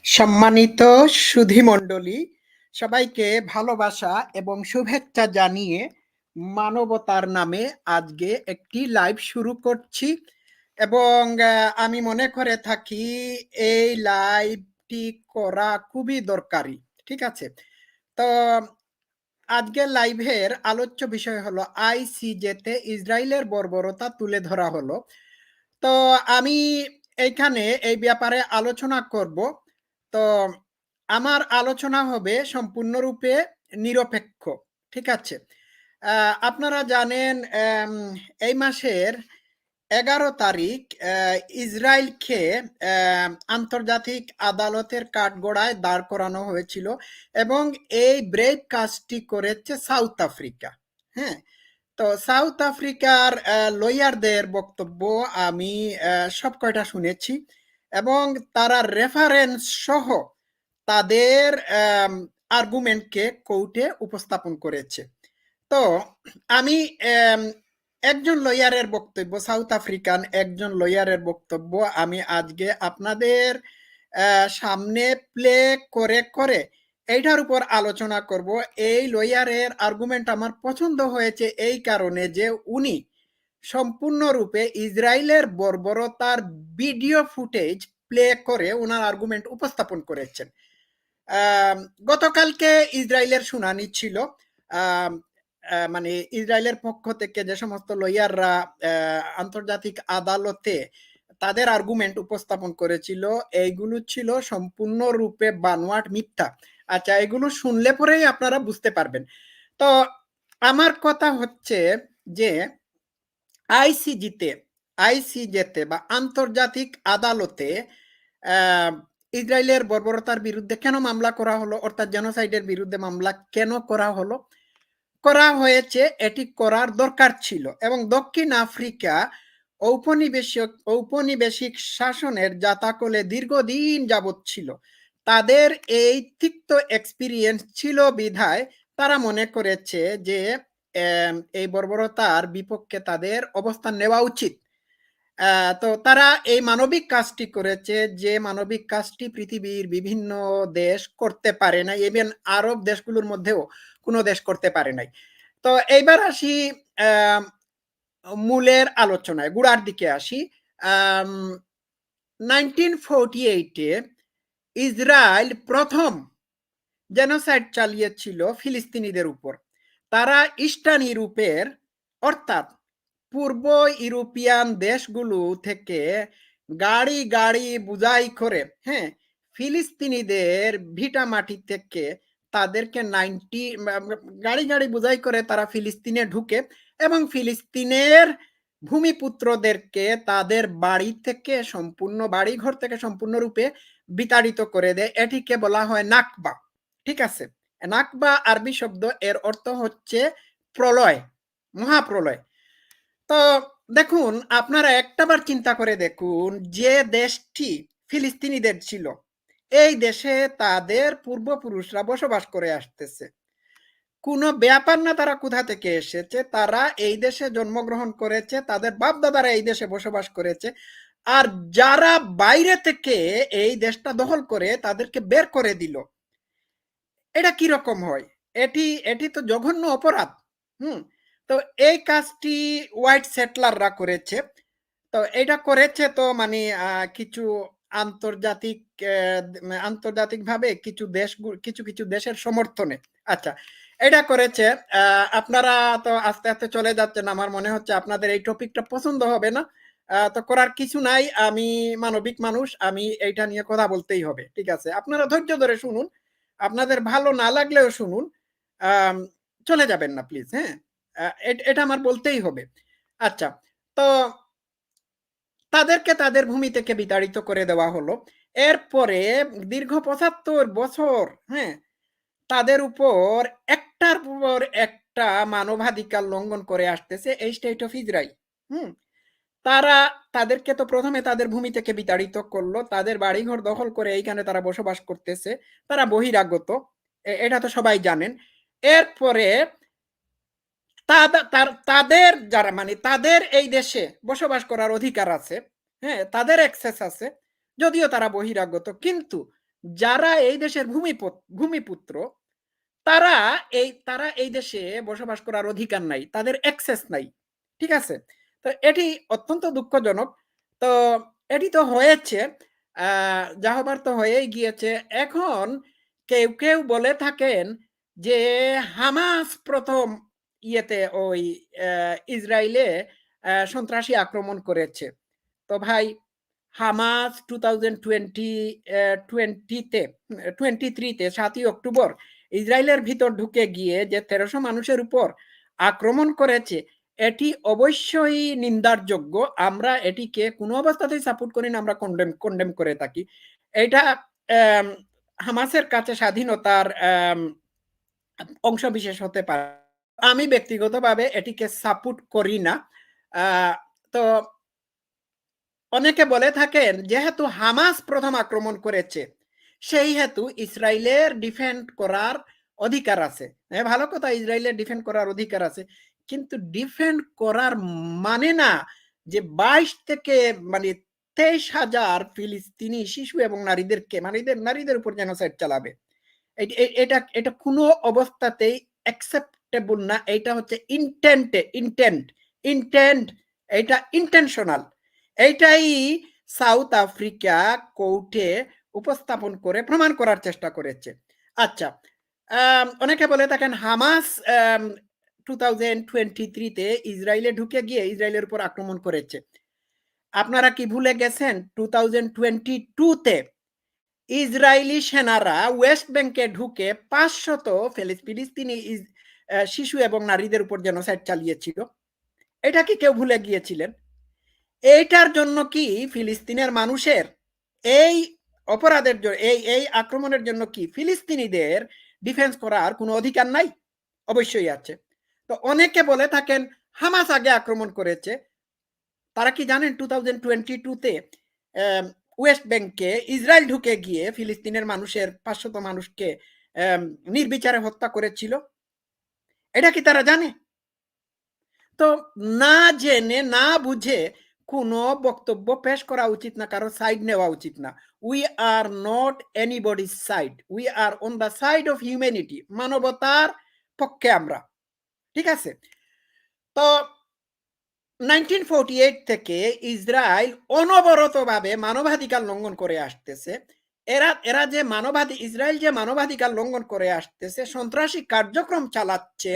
সম্মানিত সুধীমণ্ডলী, সবাইকে ভালোবাসা এবং শুভেচ্ছা জানিয়ে মানবতার নামে আজকে একটি লাইভ শুরু করছি এবং আমি মনে করে থাকি এই লাইভটি করা খুবই দরকারি। ঠিক আছে, তো আজকের লাইভের আলোচ্য বিষয় হলো আইসিজেতে ইসরায়েলের বর্বরতা তুলে ধরা হলো। তো আমি এইখানে এই ব্যাপারে আলোচনা করব। তো আমার আলোচনা হবে সম্পূর্ণরূপে নিরপেক্ষ। ঠিক আছে, আপনারা জানেন এই মাসের 11 তারিখ ইসরায়েলকে আন্তর্জাতিক আদালতের কাঠগড়ায় দাঁড় করানো হয়েছিল এবং এই ব্রেভ কাজটি করেছে সাউথ আফ্রিকা। হ্যাঁ, তো সাউথ আফ্রিকার লয়ারদের বক্তব্য আমি সব কয়টা শুনেছি এবং তারা রেফারেন্স সহ তাদের আর্গুমেন্টকে কোর্টে উপস্থাপন করেছে। তো আমি একজন লয়ারের বক্তব্য, সাউথ আফ্রিকান একজন লয়ারের বক্তব্য আমি আজকে আপনাদের সামনে প্লে করে করে এইটার উপর আলোচনা করব। এই লয়ারের আর্গুমেন্ট আমার পছন্দ হয়েছে এই কারণে যে উনি সম্পূর্ণরূপে ইসরায়েলের বর্বরতার ভিডিও ফুটেজ প্লে করে ওনার আর্গুমেন্ট উপস্থাপন করেছেন। গতকালকে ইসরায়েলের শুনানি ছিল। মানে ইসরায়েলের পক্ষ থেকে যে সমস্ত লয়াররা আন্তর্জাতিক আদালতে তাদের আর্গুমেন্ট উপস্থাপন করেছিল, এইগুলো ছিল সম্পূর্ণরূপে বানোয়াট মিথ্যা। আচ্ছা, এগুলো শুনলে পরেই আপনারা বুঝতে পারবেন। তো আমার কথা হচ্ছে যে আইসিজেতে বা আন্তর্জাতিক আদালতে ইসরায়েলের বর্বরতার বিরুদ্ধে কেন মামলা করা হলো, অর্থাৎ জেনোসাইডের বিরুদ্ধে মামলা কেন করা হলো, করা হয়েছে, এটি করার দরকার ছিল এবং দক্ষিণ আফ্রিকা ঔপনিবেশিক শাসনের জাতাকলে দীর্ঘদিন যাবৎ ছিল। তাদের এই তিক্ত এক্সপিরিয়েন্স ছিল বিধায় তারা মনে করেছে যে এই বর্বরতার বিপক্ষে তাদের অবস্থান নেওয়া উচিত। তো তারা এই মানবিক কাজটি করেছে, যে মানবিক কাজটি পৃথিবীর বিভিন্ন দেশ করতে পারে নাই, ইভেন আরব দেশগুলোর মধ্যেও কোনো দেশ করতে পারে নাই। তো এইবার আসি মূলের আলোচনায়, গুড়ার দিকে আসি। 1948-এ ইসরায়েল প্রথম জেনোসাইড চালিয়েছিল ফিলিস্তিনিদের উপর। তারা ইস্টার্ন ইউরোপের অর্থাৎ পূর্ব ইউরোপিয়ান দেশগুলো থেকে গাড়ি গাড়ি বুঝাই করে ফিলিস্তিনিদের ভিটা মাটি থেকে তাদেরকে গাড়ি গাড়ি বুঝাই করে তারা ফিলিস্তিনে ঢুকে এবং ফিলিস্তিনের ভূমিপুত্রদেরকে তাদের বাড়ি থেকে সম্পূর্ণ বাড়িঘর থেকে সম্পূর্ণরূপে বিতাড়িত করে দেয়। এটিকে বলা হয় নাকবা। ঠিক আছে, নাকবা আরবি শব্দ, এর অর্থ হচ্ছে প্রলয়, মহাপ্রলয়। তো দেখুন, আপনারা একটাবার চিন্তা করে দেখুন, যে দেশটি ফিলিস্তিনিদের ছিল, এই দেশে তাদের পূর্বপুরুষরা বসবাস করে আসতেছে। কোনো ব্যাপার না তারা কোথা থেকে এসেছে, তারা এই দেশে জন্মগ্রহণ করেছে, তাদের বাপ দাদারা এই দেশে বসবাস করেছে। আর যারা বাইরে থেকে এই দেশটা দখল করে তাদেরকে বের করে দিল, এটা কি রকম হয়? এটি এটি তো জঘন্য অপরাধ। হুম, তো এই কাজটি হোয়াইট সেটলাররা করেছে। তো এটা করেছে তো মানে কিছু আন্তর্জাতিক আন্তর্জাতিকভাবে কিছু দেশ, কিছু কিছু দেশের সমর্থনে। আচ্ছা, এটা করেছে। আপনারা তো আস্তে আস্তে চলে যাচ্ছেন, আমার মনে হচ্ছে আপনাদের এই টপিকটা পছন্দ হবে না। তো করার কিছু নাই, আমি মানবিক মানুষ, আমি এইটা নিয়ে কথা বলতেই হবে। ঠিক আছে, আপনারা ধৈর্য ধরে শুনুন, আপনাদের ভালো না লাগলেও শুনুন, চলে যাবেন না প্লিজ। হ্যাঁ, এটা আমার বলতেই হবে। আচ্ছা, তো তাদেরকে তাদের ভূমি থেকে বিতাড়িত করে দেওয়া হলো। এরপরে দীর্ঘ ৭৫ বছর তাদের উপর একটার পর একটা মানবাধিকার লঙ্ঘন করে আসতেছে এই স্টেট অফ ইসরায়েল। হুম, তারা তাদেরকে তো প্রথমে তাদের ভূমি থেকে বিতাড়িত করলো, তাদের বাড়িঘর দখল করে এইখানে তারা বসবাস করতেছে, তারা বহিরাগত, এটা তো সবাই জানেন। এরপরে তাদের যারা মানে তাদের এই দেশে বসবাস করার অধিকার আছে, তাদের অ্যাক্সেস আছে, যদিও তারা বহিরাগত, কিন্তু যারা এই দেশের ভূমিপুত্র তারা এই দেশে বসবাস করার অধিকার নাই, তাদের অ্যাক্সেস নাই। ঠিক আছে? তো এটি অত্যন্ত দুঃখজনক। তো এটি তো হয়েছে, যা হবার তো হয়েই গিয়েছে। এখন কেউ বলে থাকেন যে হামাস প্রথম ওই ইসরায়েলে সন্ত্রাসী আক্রমণ করেছে। তো ভাই, হামাস 2023 তে 7ই অক্টোবর ইসরায়েলের ভিতর ঢুকে গিয়ে যে 1300 মানুষের উপর আক্রমণ করেছে, এটি অবশ্যই নিন্দার যোগ্য। আমরা এটিকে কোনো অবস্থাতেই সাপোর্ট করি না, আমরা কন্ডেম করে থাকি। এটা হামাসের কাছে স্বাধীনতার অংশবিশেষ হতে পারে। আমি ব্যক্তিগতভাবে এটিকে সাপোর্ট করি না। তো অনেকে বলে থাকেন যেহেতু হামাস প্রথম আক্রমণ করেছে, সেই হেতু ইসরায়েলের ডিফেন্ড করার অধিকার আছে। ভালো কথা, ইসরায়েলের ডিফেন্ড করার অধিকার আছে, কিন্তু ডিফেন্ড করার মানে না যে 22 থেকে 23,000 ফিলিস্তিনি শিশু এবং নারীদের উপর জেনোসাইড চালাবে। এটা কোনো অবস্থাতেই অ্যাকসেপ্টেবল না। এটা হচ্ছে ইন্টেন্ট, এটা ইন্টেনশনাল। এইটাই সাউথ আফ্রিকা কোর্টে উপস্থাপন করে প্রমাণ করার চেষ্টা করেছে। আচ্ছা, অনেকে বলে থাকেন হামাস 2023-তে ইসরায়েলে ঢুকে গিয়ে ইসরায়েলের উপর আক্রমণ করেছে। আপনারা কি ভুলে গেছেন 2022-তে ইসরায়েলি সেনারা ওয়েস্ট ব্যাংকে ঢুকে 500 ফিলিস্তিনি শিশু এবং নারীদের উপর জেনোসাইড চালিয়েছিল? এটা কি কেউ ভুলে গিয়েছিলেন? এইটার জন্য কি ফিলিস্তিনের মানুষের এই অপরাধের জন্য, এই আক্রমণের জন্য কি ফিলিস্তিনিদের ডিফেন্স করার কোনো অধিকার নাই? অবশ্যই আছে। তো অনেকে বলে থাকেন হামাস আগে আক্রমণ করেছে। তারা কি জানেন 2022-তে ওয়েস্ট ব্যাংকে ইসরায়েল ঢুকে গিয়ে ফিলিস্তিনের মানুষের 500 মানুষকে নির্বিচারে হত্যা করেছিল? এটা কি তারা জানে? তো না জেনে না বুঝে কোনো বক্তব্য পেশ করা উচিত না, কারো সাইড নেওয়া উচিত না। We are not anybody's side, we are on the side of humanity. মানবতার পক্ষে আমরা। ঠিক আছে? তো 1948 থেকে ইসরায়েল অনবরতভাবে মানবাধিকার লঙ্ঘন করে আসতেছে। এরা যে ইসরায়েল যে মানবাধিকার লঙ্ঘন করে আসতেছে, সন্ত্রাসী কার্যক্রম চালাচ্ছে,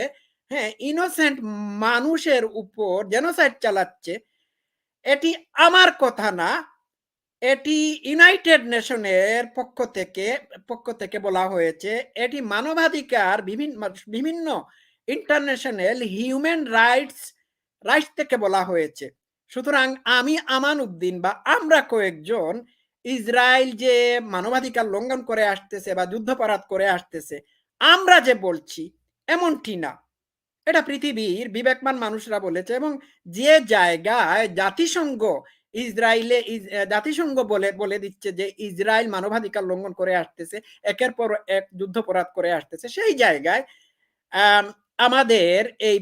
হ্যাঁ, ইনোসেন্ট মানুষের উপর জেনোসাইড চালাচ্ছে, এটি আমার কথা না, এটি ইউনাইটেড নেশনের পক্ষ থেকে বলা হয়েছে। এটি মানবাধিকার বিভিন্ন ইন্টারন্যাশনাল হিউম্যান রাইটস থেকে বলা হয়েছে। সুতরাং আমি আমান উদ্দিন বা আমরা কয়েকজন ইসরায়েল যে মানবাধিকার লঙ্ঘন করে আসতেছে বা যুদ্ধাপরাধ করে আসতেছে, আমরা যে বলছি এমনটি না। এটা পৃথিবীর বিবেকমান মানুষরা বলেছে। এবং যে জায়গায় জাতিসংঘ বলে দিচ্ছে যে ইসরায়েল মানবাধিকার লঙ্ঘন করে আসতেছে, একের পর এক যুদ্ধাপরাধ করে আসতেছে, সেই জায়গায় আমাদের এই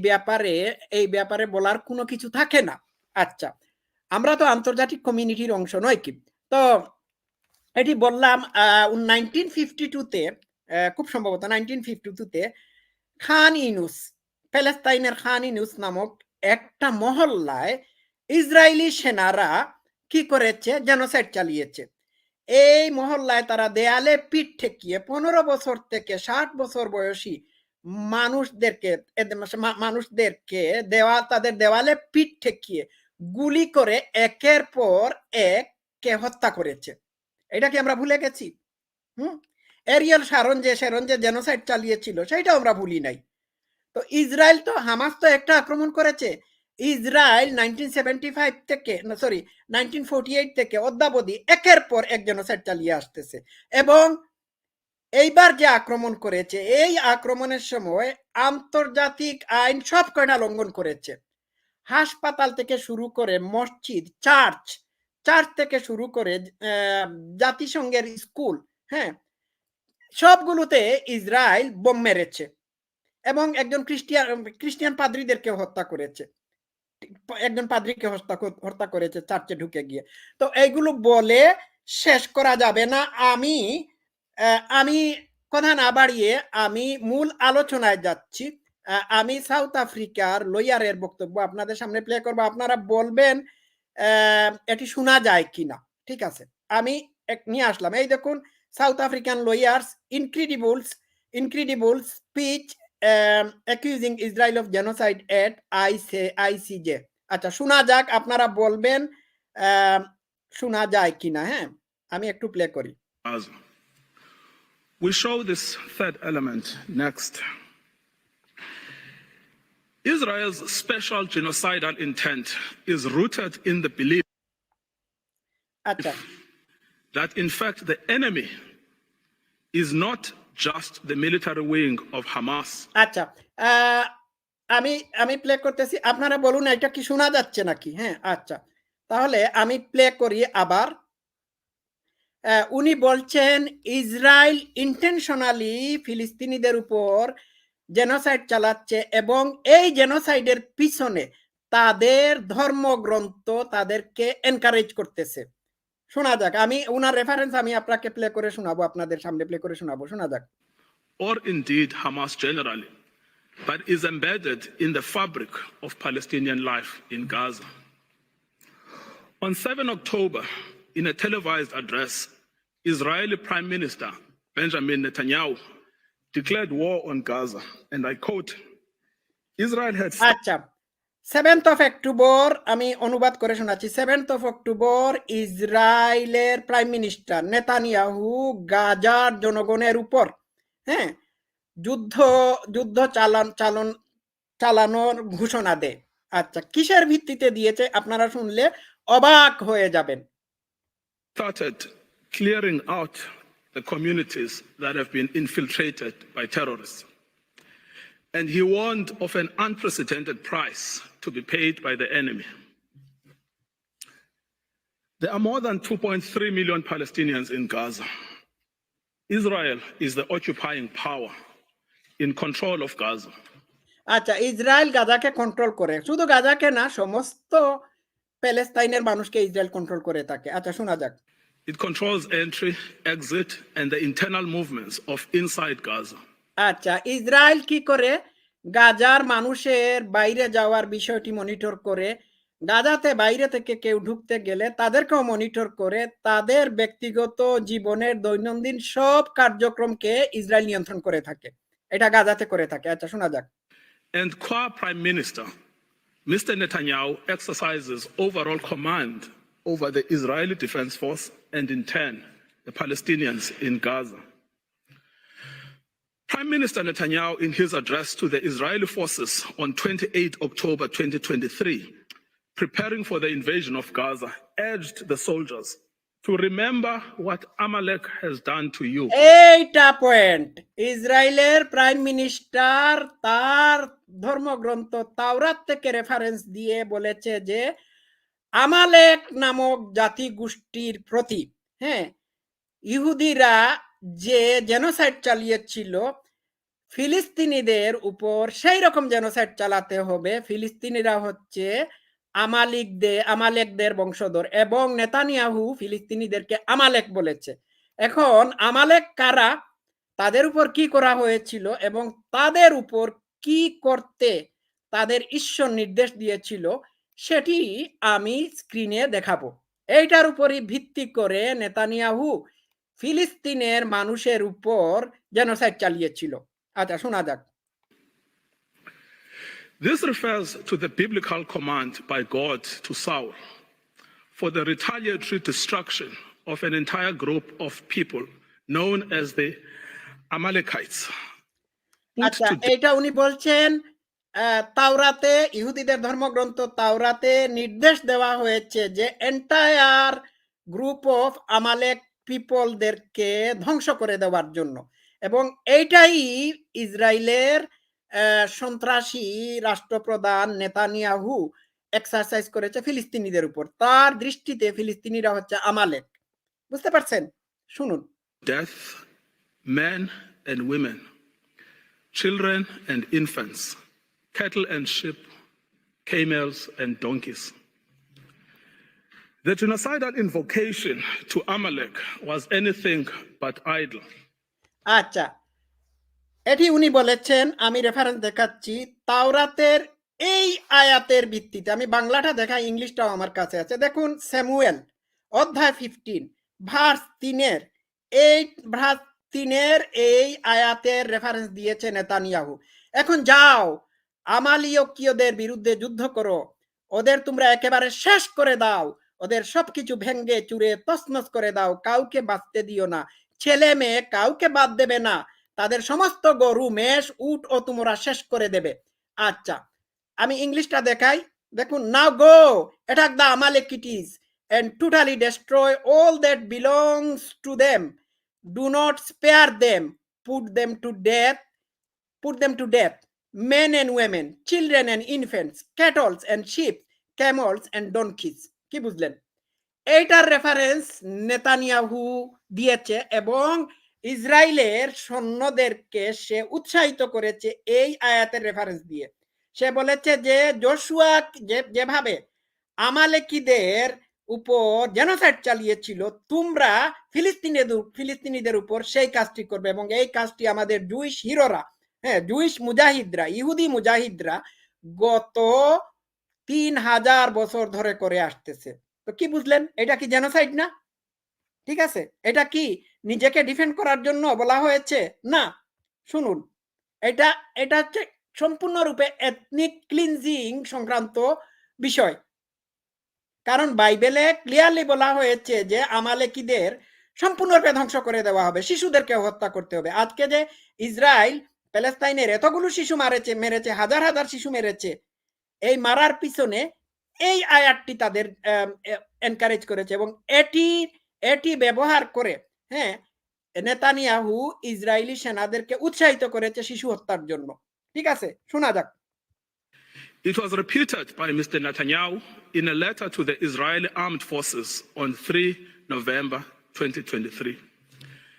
ব্যাপারে বলার কোনো কিছু থাকে না। আচ্ছা, আমরা তো আন্তর্জাতিক কমিউনিটির অংশ নয় কি? তো এটি বললাম 1952-তে, খুব সম্ভবত 1952-তে খান ইউনুস, প্যালেস্তাইনের খান ইউনুস নামক একটা মহল্লায় ইসরায়েলি সেনারা কি করেছে? জেনোসাইড চালিয়েছে। এই মহল্লায় তারা দেয়ালে পিঠ ঠেকিয়ে 15 বছর থেকে 60 বছর বয়সী মানুষদেরকে তাদের দেওয়ালে পিঠ ঠেকিয়ে গুলি করে একের পর এক কে হত্যা করেছে। এটা কি আমরা ভুলে গেছি? এরিয়াল শারন যে জেনোসাইড চালিয়েছিল সেটাও আমরা ভুলি নাই। তো ইসরায়েল তো হামাস তো একটা আক্রমণ করেছে। ইসরায়েল 1948 থেকে অদ্যাবধি একের পর এক জেনোসাইড চালিয়ে আসতেছে। এবং এইবার যে আক্রমণ করেছে, এই আক্রমণের সময় আন্তর্জাতিক আইন সব কয়টা লঙ্ঘন করেছে। হাসপাতাল থেকে শুরু করে মসজিদ, চার্চ থেকে শুরু করে জাতিসংঘের স্কুল, হ্যাঁ, সবগুলোতে ইসরায়েল বোম মেরেছে এবং একজন খ্রিস্টিয়ান পাদ্রীদেরকে হত্যা করেছে। একজন পাদ্রীকে হত্যা করেছে চার্চে ঢুকে গিয়ে। তো এইগুলো বলে শেষ করা যাবে না। আমি আমি কথা না বাড়িয়ে আমি মূল আলোচনায় যাচ্ছি। আমি সাউথ আফ্রিকার লয়ারের বক্তব্য আপনাদের সামনে প্লে করব। আপনারা বলবেন এটি শোনা যায় কিনা। ঠিক আছে? আমি নিয়ে আসলাম। এই দেখুন south African lawyers incredible speech accusing Israel of genocide at ICJ। আচ্ছা শোনা যাক, আপনারা বলবেন শোনা যায় কিনা, হ্যাঁ? আমি একটু প্লে করি। We show this third element next. Israel's special genocidal intent is rooted in the belief that, in fact, the enemy is not just the military wing of Hamas. আচ্ছা, আমি প্লে করতেছি। আপনারা বলুন এটা কি শোনা যাচ্ছে নাকি? হ্যাঁ, আচ্ছা। তাহলে আমি প্লে করি আবার। উনি বলছেন ইসরায়েল ইনটেনশনালি ফিলিস্তিনিদের উপর জেনোসাইড চালাচ্ছে এবং এই জেনোসাইডের পিছনে তাদের ধর্মগ্রন্থ তাদেরকে এনকারেজ করতেছে। শোনা যাক। আমি উনার রেফারেন্স আমি আপনাকে প্লে করে শোনাবো, আপনাদের সামনে প্লে করে শোনাবো। শোনা যাক। Or indeed Hamas generally, but is embedded in the fabric of Palestinian life in Gaza. On 7 October, in a televised address, Israeli Prime Minister Benjamin Netanyahu declared war on Gaza, and I quote, Israel had... আচ্ছা, 7th of October আমি অনুবাদ করে শোনাচ্ছি। 7th of October ইসরায়েলের prime minister Netanyahu গাজার জনগণের উপর হ্যাঁ যুদ্ধ চালানোর ঘোষণা দেয়। আচ্ছা, কিসের ভিত্তিতে দিয়েছে আপনারা শুনলে অবাক হয়ে যাবেন। Started clearing out the communities that have been infiltrated by terrorists. And he warned of an unprecedented price to be paid by the enemy. There are more than 2.3 million Palestinians in Gaza. Israel is the occupying power in control of Gaza. আচ্ছা, Israel গাজাকে control করে, শুধু গাজাকে না সমস্ত প্যালেস্তাইনের মানুষকে Israel control করে থাকে। আচ্ছা শোনা যাক। It controls entry, exit and the internal movements of inside Gaza. আচ্ছা, ইসরায়েল কি করে গাজার মানুষের বাইরে যাওয়ার বিষয়টি মনিটর করে, গাজাতে বাইরে থেকে কেউ ঢুকতে গেলে তাদেরকেও মনিটর করে, তাদের ব্যক্তিগত জীবনের দৈনন্দিন সব কার্যক্রমকে ইসরায়েল নিয়ন্ত্রণ করে থাকে। এটা গাজাতে করে থাকে। আচ্ছা শোনা যাক। And qua Prime Minister, Mr. Netanyahu exercises overall command over the Israeli Defense Force and in turn the Palestinians in Gaza. Prime Minister Netanyahu, in his address to the Israeli forces on 28 October 2023, preparing for the invasion of Gaza, urged the soldiers to remember what Amalek has done to you. এইটা point. ইসরায়েলের prime minister তার ধর্মগ্রন্থ তাওরাত থেকে reference দিয়ে বলেছে যে আমালেক নামক জাতি গোষ্ঠীর প্রতি হ্যাঁ ইহুদিরা যে জেনোসাইড চালিয়েছিল ফিলিস্তিনিদের উপর সেই রকম জেনোসাইড চালাতে হবে। ফিলিস্তিনিরা হচ্ছে আমালেকদের বংশধর এবং নেতানিয়াহু ফিলিস্তিনিদেরকে আমালেক বলেছে। এখন আমালেক কারা, তাদের উপর কি করা হয়েছিল এবং তাদের উপর কি করতে তাদের ঈশ্বর নির্দেশ দিয়েছিল সেটি আমি স্ক্রিনে দেখাবো। এইটার উপরই ভিত্তি করে নেতানিয়াহু ফিলিস্তিনের মানুষের উপর জেনোসাইড চালিয়েছিল। আচ্ছা শোনা যাক। This refers to the biblical command by God to Saul for the retaliatory destruction of an entire group of people known as the Amalekites. আচ্ছা, এটা উনি বলছেন তাওরাতে, ইহুদিদের ধর্মগ্রন্থ তাওরাতে নির্দেশ দেওয়া হয়েছে যে এন্টায়ার গ্রুপ অফ আমালেক পিপলদেরকে ধ্বংস করে দেওয়ার জন্য, এবং এইটাই ইসরায়েলের সন্ত্রাসী রাষ্ট্রপ্রধান নেতানিয়াহু এক্সারসাইজ করেছে ফিলিস্তিনিদের উপর। তার দৃষ্টিতে ফিলিস্তিনিরা হচ্ছে আমালেক। বুঝতে পারছেন? শুনুন। Death, men and women, children and infants, cattle and sheep, camels and donkeys. The genocidal invocation to Amalek was anything but idle. আচ্ছা, এটি উনি বলেছেন, আমি রেফারেন্স দেখাচ্ছি তাওরাতের এই আয়াতের ভিত্তিতে। আমি বাংলাটা দেখাই, ইংলিশটাও আমার কাছে আছে। দেখুন, স্যামুয়েল অধ্যায় 15 ভার্স 3 ভার্স 3 এই আয়াতের রেফারেন্স দিয়েছে নেতানিয়াহু। এখন যাও, আমালিয়কীয়দের বিরুদ্ধে যুদ্ধ করো, ওদের তোমরা একেবারে শেষ করে দাও, ওদের সবকিছু ভেঙ্গে চুরে তছনছ করে দাও, কাউকে বাঁচতে দিও না, ছেলে মেয়ে কাউকে বাদ দেবে না, তাদের সমস্ত গরু মেষ উট ও তোমরা শেষ করে দেবে। আচ্ছা, আমি ইংলিশটা দেখাই। দেখুন, now go attack the Amalekites and totally destroy all that belongs to them. Do not spare them. Put them to death. Men and women, children and infants, cattle and sheep, camels and donkeys. কি বুঝলেন? এইটার reference Netanyahu দিয়েছে এবং ইসরায়েলের সৈন্যদেরকে সে উৎসাহিত করেছে এই আয়াতের রেফারেন্স দিয়ে। সে বলেছে যে যোশুয়া যেভাবে আমালেকিদের উপর জেনোসাইড চালিয়েছিল, তোমরা ফিলিস্তিনিদের উপর সেই কাজটি করবে, এবং এই কাজটি আমাদের জুইশ হিরোরা, হ্যাঁ, জুইশ মুজাহিদরা, ইহুদি মুজাহিদরা গত 3000 বছর ধরে করে আসতেছে। তো কি বুঝলেন? এটা কি জেনোসাইড না? ঠিক আছে, এটা কি নিজেকে ডিফেন্ড করার জন্য বলা হয়েছে? না। শুনুন, এটা এটা হচ্ছে সম্পূর্ণরূপে এথনিক ক্লিনজিং সংক্রান্ত বিষয়। কারণ বাইবেলে ক্লিয়ারলি বলা হয়েছে যে আমালেকিদের সম্পূর্ণরূপে ধ্বংস করে দেওয়া হবে, শিশুদেরকে হত্যা করতে হবে। আজকে যে ইসরায়েল প্যালেস্তাইনের এতগুলো শিশু মেরেছে, হাজার হাজার শিশু মেরেছে, এই মারার পিছনে এই আয়াতটি তাদের এনকারেজ করেছে, এবং এটি ব্যবহার করে, হ্যাঁ, নেতানিয়াহু ইসরায়েলি সেনাদেরকে উৎসাহিত করেছে শিশু হত্যার জন্য। ঠিক আছে, শোনা যাক। It was repeated by Mr. Netanyahu in a letter to the Israeli armed forces on 3 November 2023.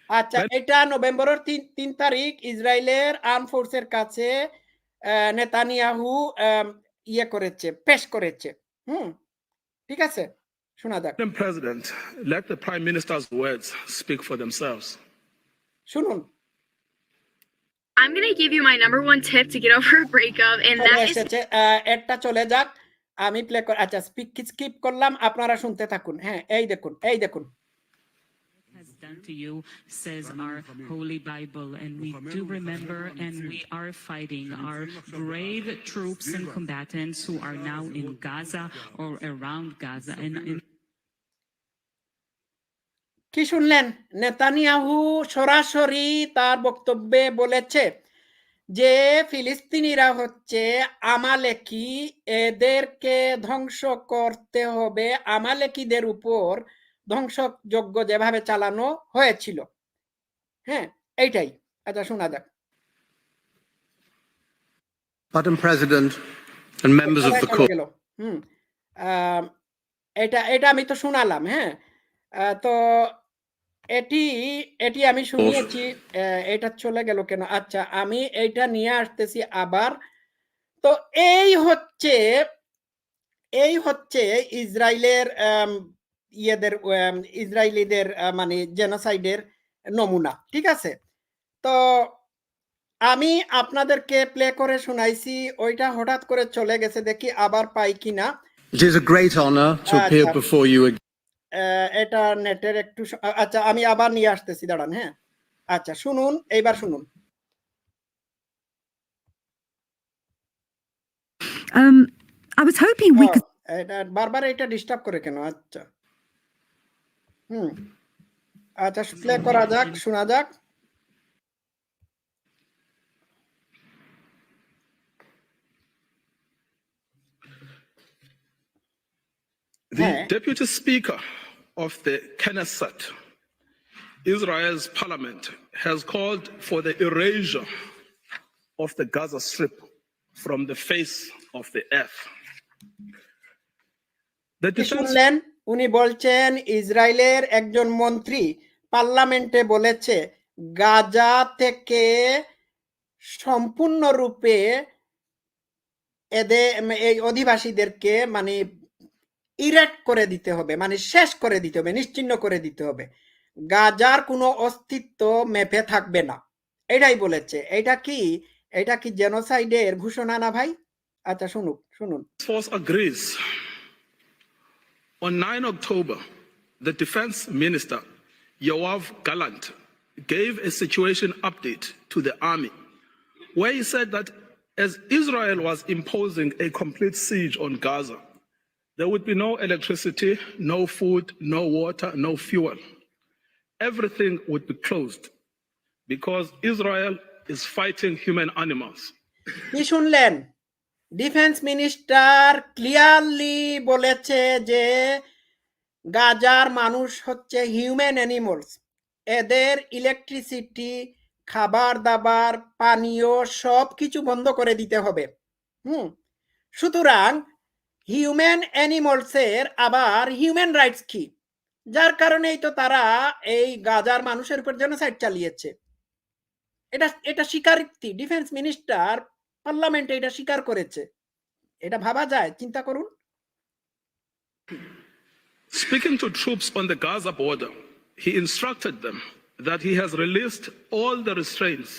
আচ্ছা, এটা নভেম্বরের 3 তারিখ ইসরায়েলের আর্ম ফোর্সের কাছে নেতানিয়াহু ইয়ে করেছে, পেশ করেছে। ঠিক আছে, শোনা যাক। Madam President, let the Prime Minister's words speak for themselves. শুনুন। I'm going to give you my number one tip to get over a breakup, and that is একটা চলে যাক, আমি প্লে কর। আচ্ছা, স্কিপ করলাম, আপনারা শুনতে থাকুন। হ্যাঁ, এই দেখুন। Has done to you, says our Holy Bible, and we do remember and we are fighting our brave troops and combatants who are now in Gaza or around Gaza. And কি শুনলেন? Netanyahu সরাসরি তার বক্তব্যে বলেছে যে ফিলিস্তিনিরা হচ্ছে আমালেকি, এদেরকে ধ্বংস করতে হবে, আমালেকিদের উপর ধ্বংসযজ্ঞ যেভাবে চালানো হয়েছিল। হ্যাঁ, এইটাই। আচ্ছা, শোনা যাক। Madam President and members of the court. এটা আমি তো শোনালাম। হ্যাঁ, তো এটি আমি শুনিয়েছি। এটা চলে গেল কেন? আচ্ছা, আমি এইটা নিয়ে আসতেছি আবার। তো এই হচ্ছে ইসরায়েলের ইসরায়েলিদের মানে জেনোসাইডের নমুনা। ঠিক আছে, তো আমি আপনাদেরকে প্লে করে শোনাইছি, ওইটা হঠাৎ করে চলে গেছে, দেখি আবার পাই কিনা। It is a great honor to appear before you again. এটা নেটের একটু, আচ্ছা আমি আবার নিয়ে আসতেছি, দাঁড়ান। হ্যাঁ, আচ্ছা শুনুন, এইবার শুনুন। I was hoping we could. এটা বারবার এটা ডিস্টার্ব করে কেন? আচ্ছা, আচ্ছা, প্লে করা যাক, শোনা যাক। The Deputy Speaker of the Knesset, Israel's parliament, has called for the erasure of the Gaza Strip from the face of the earth. শুনলেন, উনি বলছেন, ইসরায়েলের একজন মন্ত্রী পার্লামেন্টে বলেছে গাজা থেকে সম্পূর্ণরূপে এই অধিবাসীদেরকে মানে ইরেক্ট করে দিতে হবে, মানে শেষ করে দিতে হবে, নিশ্চিহ্ন করে দিতে হবে। গাজার কোনো অস্তিত্ব ম্যাপে থাকবে না, এটাই বলেছে। এটা কি জেনোসাইডের ঘোষণা না ভাই? আচ্ছা শুনুন। Force agrees. On 9 October, the defense minister, Yoav Gallant, gave a situation update to the army, where he said that as Israel was imposing a complete siege on Gaza, there would be no electricity, no food, no water, no fuel. Everything would be closed because Israel is fighting human animals. কি শুনলেন? Defence minister clearly বলেছে যে গাজার মানুষ হচ্ছে human animals, এদের electricity, খাবার দাবার, পানীয় সবকিছু বন্ধ করে দিতে হবে। সুতরাং হিউম্যান অ্যানিমালসের আবার হিউম্যান রাইটস কি? যার কারণেই তো তারা এই গাজার মানুষের উপর জেনোসাইড চালিয়েছে। এটা স্বীকারোক্তি, ডিফেন্স মিনিস্টার পার্লামেন্টে এটা স্বীকার করেছে। এটা ভাবা যায়? চিন্তা করুন। Speaking to troops on the Gaza border, he instructed them that he has released all the restraints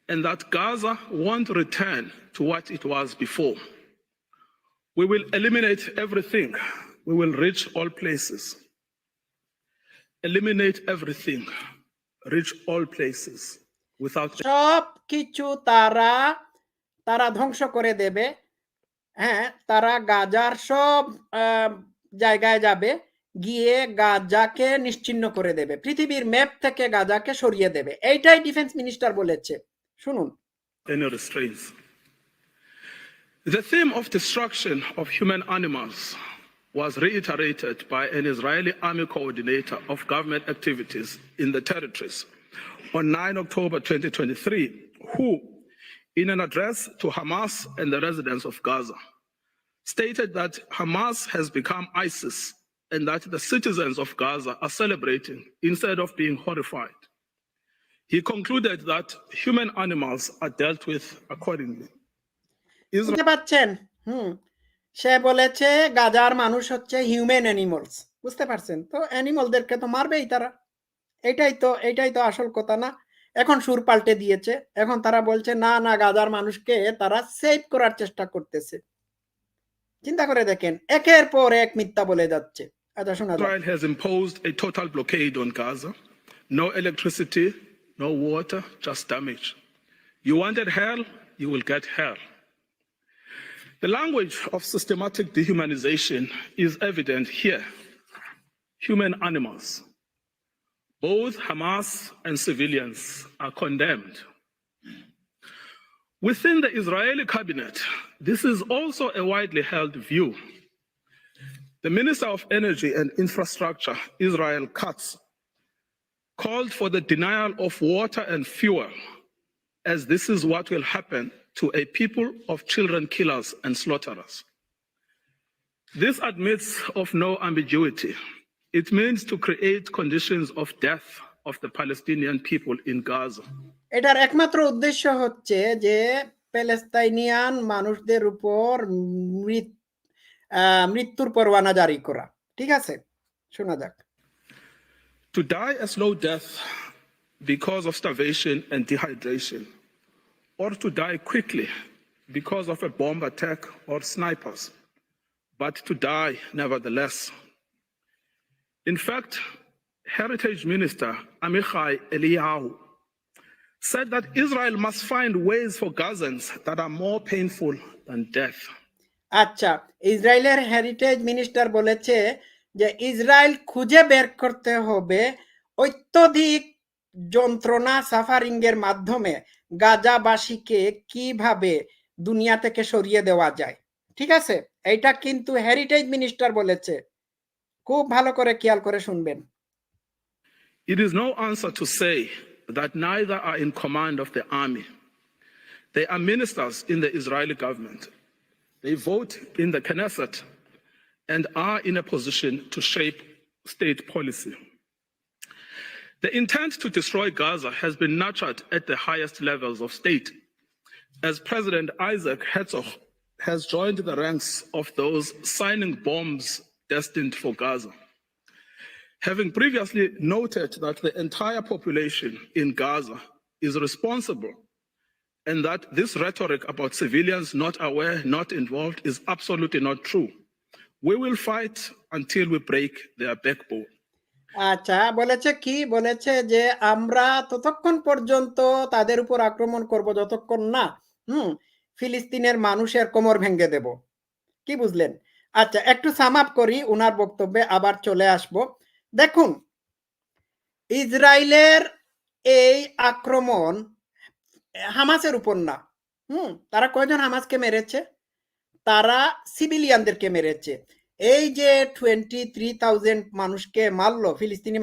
and that Gaza won't return to what it was before. We will eliminate everything. We will reach all places. Eliminate everything. Reach all places without. সব কিছু তারা ধ্বংস করে দেবে। হ্যাঁ, তারা গাজার সব জায়গায় যাবে, গিয়ে গাজাকে নিশ্চিহ্ন করে দেবে, পৃথিবীর ম্যাপ থেকে গাজাকে সরিয়ে দেবে। এইটাই ডিফেন্স মিনিস্টার বলেছে। শুনুন। Any restraints. The theme of destruction of human animals was reiterated by an Israeli army coordinator of government activities in the territories on 9 October 2023, who, in an address to Hamas and the residents of Gaza, stated that Hamas has become ISIS and that the citizens of Gaza are celebrating instead of being horrified. He concluded that human animals are dealt with accordingly. বুঝতে পারছেন? সে বলেছে গাজার মানুষ হচ্ছে human animals. বুঝতে পারছেন? তো অ্যানিমালদেরকে তো মারবেই তারা। এটাই তো আসল কথা না? এখন সুর পাল্টে দিয়েছে। এখন তারা বলছে না গাজার মানুষকে তারা সেভ করার চেষ্টা করতেছে। চিন্তা করে দেখেন, একের পর এক মিথ্যা বলে যাচ্ছে। আচ্ছা শোনা যাক। Israel has imposed a total blockade on Gaza. No electricity, no water, just damage. You wanted hell, you will get hell. The language of systematic dehumanization is evident here. Human animals, both Hamas and civilians, are condemned. Within the Israeli cabinet, this is also a widely held view. The Minister of Energy and Infrastructure, Israel Katz, called for the denial of water and fuel, as this is what will happen to a people of children killers and slaughterers. This admits of no ambiguity. It means to create conditions of death of the Palestinian people in Gaza. এটার একমাত্র উদ্দেশ্য হচ্ছে যে প্যালেস্তাইনিয়ান মানুষদের উপর মৃত্যুর পরোয়ানা জারি করা। ঠিক আছে, শোনা যাক। To die a slow death because of starvation and dehydration, or to die quickly because of a bomb attack or snipers, but to die nevertheless. In fact, Heritage Minister Amichai Eliyahu said that Israel must find ways for Gazans that are more painful than death. আচ্ছা, ইসরায়েলের heritage minister বলেছে যে Israel খুঁজে বের করতে হবে অত্যধিক যন্ত্রণা সাফারিং এর মাধ্যমে গাজাবাসীকে কিভাবে দুনিয়া থেকে সরিয়ে দেওয়া যায়। ঠিক আছে, এটা কিন্তু হেরিটেজ মিনিস্টার বলেছে। খুব ভালো করে খেয়াল করে শুনবেন। It is no answer to say that neither are in command of the army. They are ministers in the Israeli government. They vote in the Knesset and are in a position to shape state policy. The intent to destroy Gaza has been nurtured at the highest levels of state, as President Isaac Herzog has joined the ranks of those signing bombs destined for Gaza. Having previously noted that the entire population in Gaza is responsible and that this rhetoric about civilians not aware, not involved is absolutely not true, we will fight until we break their backbone. আচ্ছা, বলেছে কি? বলেছে যে আমরা ততক্ষণ পর্যন্ত তাদের উপর আক্রমণ করব যতক্ষণ না ফিলিস্তিনের মানুষের কোমর ভেঙে দেব। কি বুঝলেন? আচ্ছা, একটু সাম আপ করি, উনার বক্তব্যে আবার চলে আসব। দেখুন, ইসরায়েলের এই আক্রমণ হামাসের উপর না। তারা কয়জন হামাসকে মেরেছে? তারা সিভিলিয়ানদেরকে মেরেছে। এই যে 23,000 মানুষকে মারলো, ফিলিস্তিনি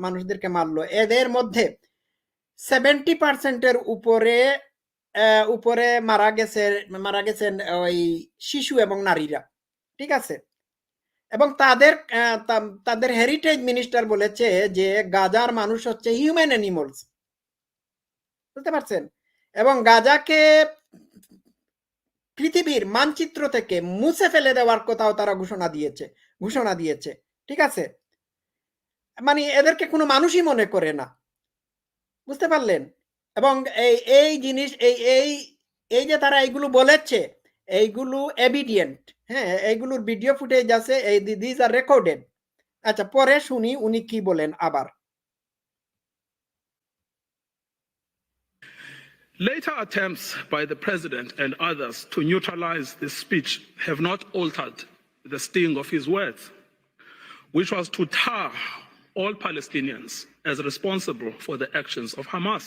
মানুষদেরকে মারলো, এদের মধ্যে 70% এর উপরে মারা গেছেন ওই শিশু এবং নারীরা। ঠিক আছে? এবং তাদের হেরিটেজ মিনিস্টার বলেছে যে গাজার মানুষ হচ্ছে হিউম্যান অ্যানিমালস। বুঝতে পারছেন? এবং গাজাকে পৃথিবীর মানচিত্র থেকে মুছে ফেলে দেওয়ার কথাও তারা ঘোষণা দিয়েছে। ঠিক আছে? মানে এদেরকে কোনো মানুষই মনে করে না। বুঝতে পারলেন? এবং এই জিনিস এই যে তারা এইগুলো বলেছে, এইগুলো এভিডেন্ট। হ্যাঁ, এইগুলোর ভিডিও ফুটেজ আছে, দিস আর রেকর্ডেড। আচ্ছা, পরে শুনি উনি কি বলেন আবার। Later attempts by the president and others to neutralize this speech have not altered the sting of his words, which was to tar all Palestinians as responsible for the actions of Hamas.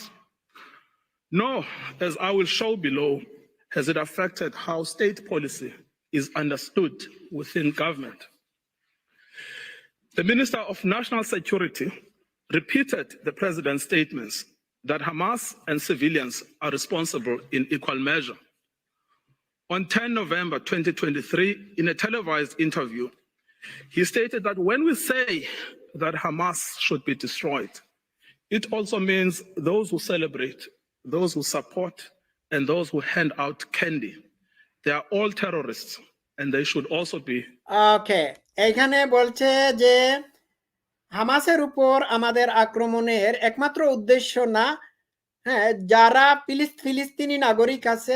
Nor, as I will show below, has it affected how state policy is understood within government. The Minister of National Security repeated the president's statements that Hamas and civilians are responsible in equal measure. On 10 November 2023, in a televised interview, he stated that when we say that Hamas should be destroyed, it also means those who celebrate, those who support, and those who hand out candy. They are all terrorists, and they should also be. Okay, এখানে বলছে যে হামাসের উপর আমাদের আক্রমণের একমাত্র উদ্দেশ্য না, হ্যাঁ, যারা ফিলিস্তিনি নাগরিক আছে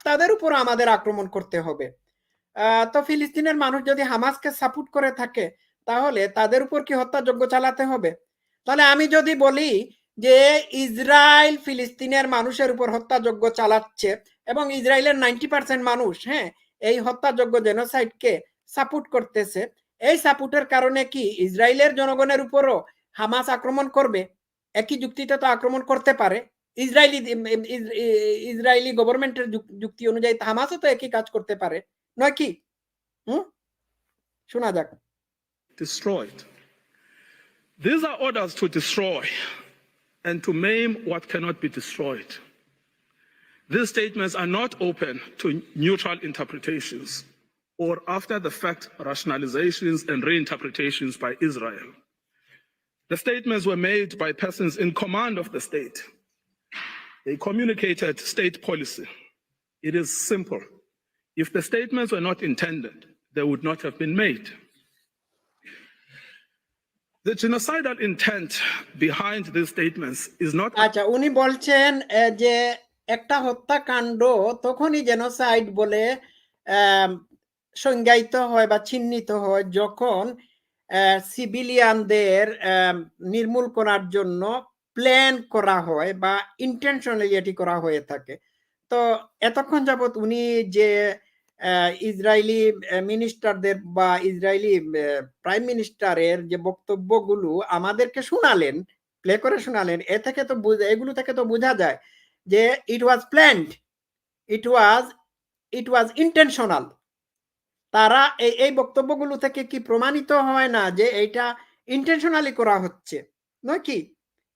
তাদের উপর আমাদের আক্রমণ করতে হবে। তো ফিলিস্তিনের মানুষ যদি হামাসকে সাপোর্ট করে থাকে তাহলে তাদের উপর কি হত্যাযজ্ঞ চালাতে হবে? তাহলে আমি যদি বলি যে ইসরায়েল ফিলিস্তিনের মানুষের উপর হত্যাযজ্ঞ চালাচ্ছে এবং ইসরায়েলের 90% মানুষ এই হত্যাযজ্ঞ জেনোসাইডকে সাপোর্ট করতেছে, এই সাপোর্টের কারণে কি ইসরায়েলের জনগণের উপরও হামাস আক্রমণ করবে? একই যুক্তিতে তো আক্রমণ করতে পারে। ইসরায়েলি গভর্নমেন্টের যুক্তি অনুযায়ী হামাসও তো একই কাজ করতে পারে, নয় কি? শোনা যাক। Destroyed. These are orders to destroy and to maim what cannot be destroyed. These statements are not open to neutral interpretations or after-the-fact rationalizations and reinterpretations by Israel. The statements were made by persons in command of the state. They communicated state policy. It is simple. If the statements were not intended, they would not have been made. The genocidal intent behind these statements is not. আচ্ছা, উনি বলছেন যে একটা হত্যাকাণ্ড তখনই genocide বলে সংজ্ঞায়িত হয় বা চিহ্নিত হয় যখন সিভিলিয়ানদের নির্মূল করার জন্য প্ল্যান করা হয় বা ইন্টেনশনালি এটি করা হয়ে থাকে। তো এতক্ষণ যাবত উনি যে ইসরায়েলি মিনিস্টারদের বা ইসরায়েলি প্রাইম মিনিস্টারের যে বক্তব্যগুলো আমাদেরকে শোনালেন, প্লে করে শোনালেন, এগুলো থেকে তো বোঝা যায় যে ইট ওয়াজ প্ল্যান্ড, ইট ওয়াজ ইন্টেনশনাল। তারা এই বক্তব্যগুলো থেকে কি প্রমাণিত হয় না যে এইটা ইন্টেনশনালি করা হচ্ছে, নয় কি?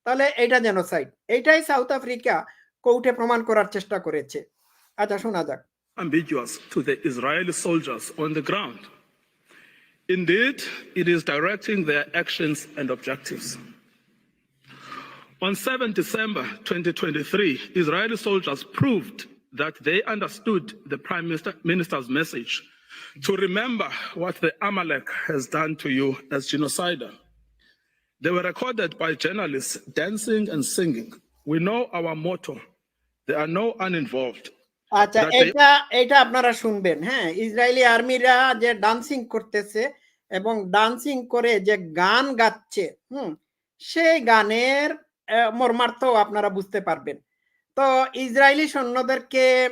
তাহলে এইটা জেনোসাইড, এইটাই সাউথ আফ্রিকা কোর্টে প্রমাণ করার চেষ্টা করেছে। আচ্ছা, শোনা যাক। Ambiguous to the Israeli soldiers on the ground. Indeed, it is directing their actions and objectives. On 7 December 2023, Israeli soldiers proved that they understood the Prime Minister's message to remember what the Amalek has done to you as genocidal. They were recorded by journalists dancing and singing. We know our motto. There are no uninvolved. আচ্ছা, That they- এটা আপনারা শুনবেন। হ্যাঁ, Israeli আর্মিরা যে dancing করতেছে এবং dancing করে যে গান গাচ্ছে, সেই গানের মর্মার্থ আপনারা বুঝতে পারবেন। তো ইসরায়েলি সৈন্যদেরকে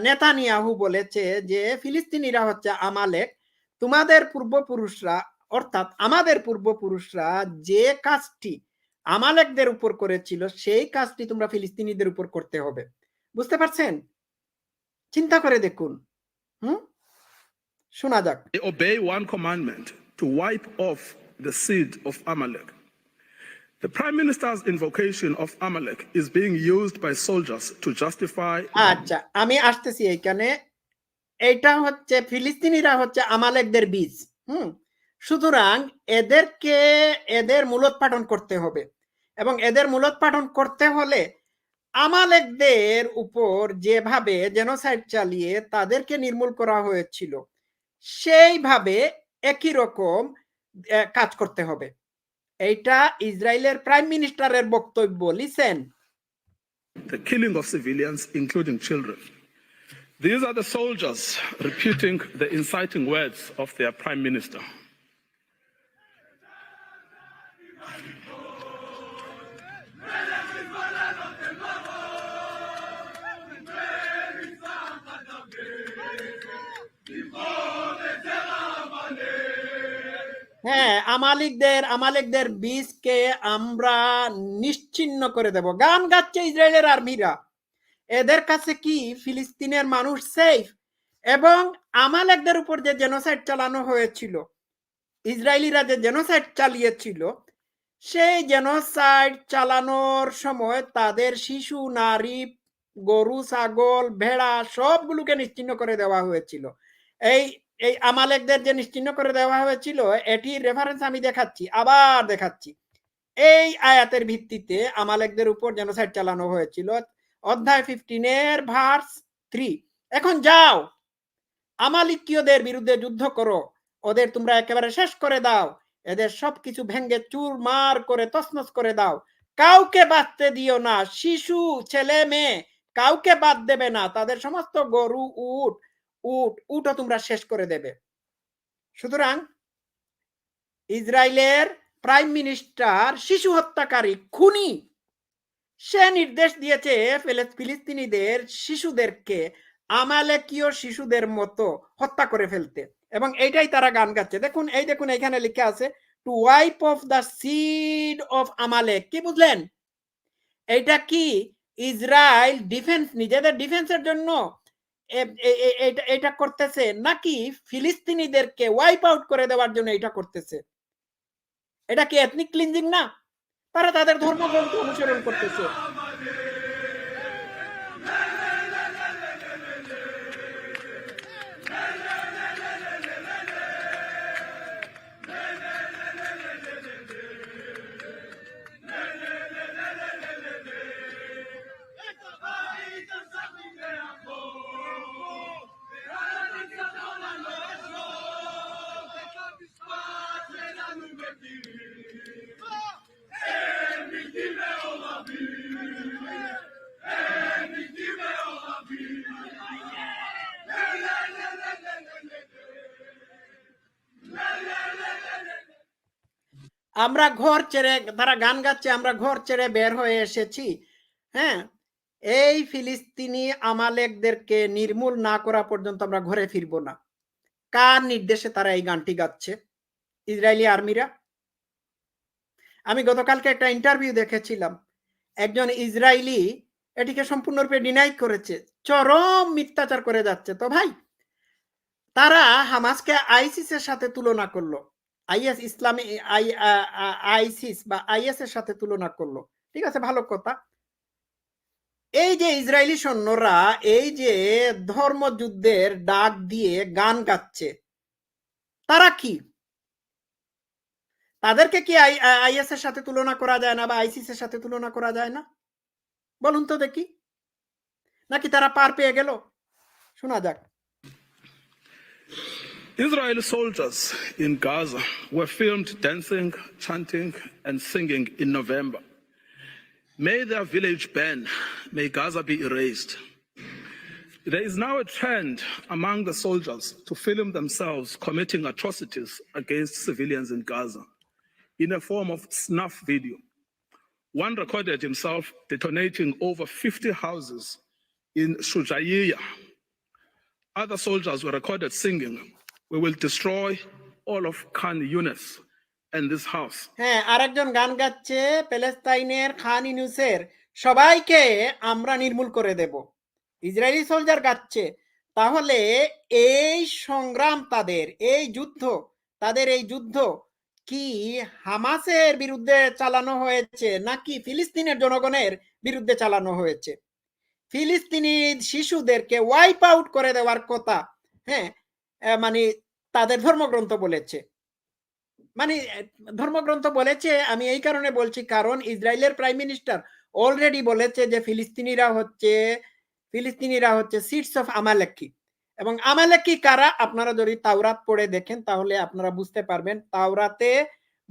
নেতানিয়াহু বলেছে যে ফিলিস্তিনিরা হচ্ছে আমালেক। তোমাদের পূর্বপুরুষরা অর্থাৎ আমাদের পূর্বপুরুষরা যে কাজটি আমালেকদের উপর করেছিল সেই কাজটি তোমরা ফিলিস্তিনিদের উপর করতে হবে। বুঝতে পারছেন? চিন্তা করে দেখুন। শোনা যাক। They obey one commandment to wipe off the seed of Amalek. The Prime Minister's invocation of Amalek is being used by soldiers to justify. আচ্ছা, আমি আসতেছি এইখানে। এটা হচ্ছে ফিলিস্তিনিরা হচ্ছে আমালেকদের বীজ। সুতরাং এদেরকে এদের মূলোৎপাটন করতে হবে এবং এদের মূলোৎপাটন করতে হলে আমালেকদের উপর যেভাবে জেনোসাইড চালিয়ে তাদেরকে নির্মূল করা হয়েছিল সেইভাবে একই রকম কাজ করতে হবে। এইটা ইসরায়েলের প্রাইম মিনিস্টারের বক্তব্য। Listen. The killing of civilians, including children. These are the soldiers repeating the inciting words of their Prime Minister. হ্যাঁ, আমালেকদের বীজকে আমরা নিশ্চিহ্ন করে দেব। গান গাচ্ছে ইসরায়েলের আর্মিরা। এদের কাছে কি ফিলিস্তিনের মানুষ সেফ? এবং আমালেকদের উপর যে জেনোসাইড চালানো হয়েছিল, ইসরায়েলিরা যে জেনোসাইড চালিয়েছিল, সেই জেনোসাইড চালানোর সময় তাদের শিশু, নারী, গরু, ছাগল, ভেড়া সবগুলোকে নিশ্চিহ্ন করে দেওয়া হয়েছিল। এই আমালেকদের যে নিশ্চিহ্ন করে দেওয়া হয়েছিল এটির রেফারেন্স আমি আবার দেখাচ্ছি। এই আয়াতের ভিত্তিতে আমালেকদের উপর জেনোসাইড চালানো হয়েছিল। অধ্যায় 15 ভার্স 3। এখন যাও, আমালিকীয়দের বিরুদ্ধে যুদ্ধ করো, ওদের তোমরা একেবারে শেষ করে দাও, এদের সবকিছু ভেঙে চুরমার করে তছনছ করে দাও, কাউকে বাঁচতে দিও না, শিশু, ছেলে, মেয়ে কাউকে বাদ দেবে না, তাদের সমস্ত গরু, উটও তোমরা শেষ করে দেবে। সুতরাং ইসরায়েলের প্রাইম মিনিস্টার শিশু হত্যাকারী, খুনি, সে নির্দেশ দিয়েছে ফিলিস্তিনিদের শিশুদেরকে আমালেকীয় শিশুদের মতো হত্যা করে ফেলতে, এবং এইটাই তারা গান গাচ্ছে। দেখুন এখানে লেখা আছে to wipe off the seed of Amalek. কি বুঝলেন? এইটা কি ইসরায়েল ডিফেন্স, নিজেদের ডিফেন্সের জন্য এটা করতেছে, নাকি ফিলিস্তিনিদেরকে ওয়াইপ আউট করে দেওয়ার জন্য এটা করতেছে? এটা কি এথনিক ক্লিনজিং না? তারা তাদের ধর্মগ্রন্থ অনুসরণ করতেছে। আমরা ঘর ছেড়ে, তারা গান গাচ্ছে, আমরা ঘর ছেড়ে বের হয়ে এসেছি। হ্যাঁ, এই ফিলিস্তিনি আমালেকদেরকে নির্মূল না করা পর্যন্ত আমরা ঘরে ফিরবো না। কার নির্দেশে তারা এই গানটি গাচ্ছে? ইসরায়েলি আর্মিরা। আমি গতকালকে একটা ইন্টারভিউ দেখেছিলাম, একজন ইসরায়েলি এটিকে সম্পূর্ণরূপে ডিনাই করেছে, চরম মিথ্যাচার করে যাচ্ছে। তো ভাই, তারা হামাসকে আইসিসের সাথে তুলনা করলো, আইএস, ইসলামী আইসিস বা আইএস এর সাথে তুলনা করলো। ঠিক আছে, ভালো কথা। এই যে ইসরায়েলি সৈন্যরা এই যে ধর্মযুদ্ধের ডাক দিয়ে গান গাচ্ছে, তারা কি, তাদেরকে কি আইএস এর সাথে তুলনা করা যায় না বা আইসিস এর সাথে তুলনা করা যায় না? বলুন তো দেখি, নাকি তারা পার পেয়ে গেল? শোনা যাক। Israeli soldiers in Gaza were filmed dancing, chanting, and singing in November. May their village burn, may Gaza be erased. There is now a trend among the soldiers to film themselves committing atrocities against civilians in Gaza in a form of snuff video. One recorded himself detonating over 50 houses in Shujaiya. Other soldiers were recorded singing, "We will destroy all of Khan Yunis and this house." হ্যাঁ, আরেকজন গান গাচ্ছে প্যালেস্তাইনের খান ইউনুসের সবাইকে আমরা নির্মূল করে দেব। Israeli soldier গাচ্ছে। তাহলে এই সংগ্রাম তাদের এই যুদ্ধ কি হামাসের বিরুদ্ধে চালানো হয়েছে নাকি ফিলিস্তিনের জনগণের বিরুদ্ধে চালানো হয়েছে? ফিলিস্তিনি শিশুদেরকে ওয়াইপ আউট করে দেওয়ার কথা, হ্যাঁ, মানে তাদের ধর্মগ্রন্থ বলেছে। মানে ধর্মগ্রন্থ বলেছে, আমি এই কারণে বলছি কারণ ইসরায়েলের প্রাইম মিনিস্টার অলরেডি বলেছে যে ফিলিস্তিনিরা হচ্ছে সিডস অফ আমালেকি। এবং আমালেকি কারা? আপনারা যদি তাওরাত পড়ে দেখেন তাহলে আপনারা বুঝতে পারবেন। তাওরাতে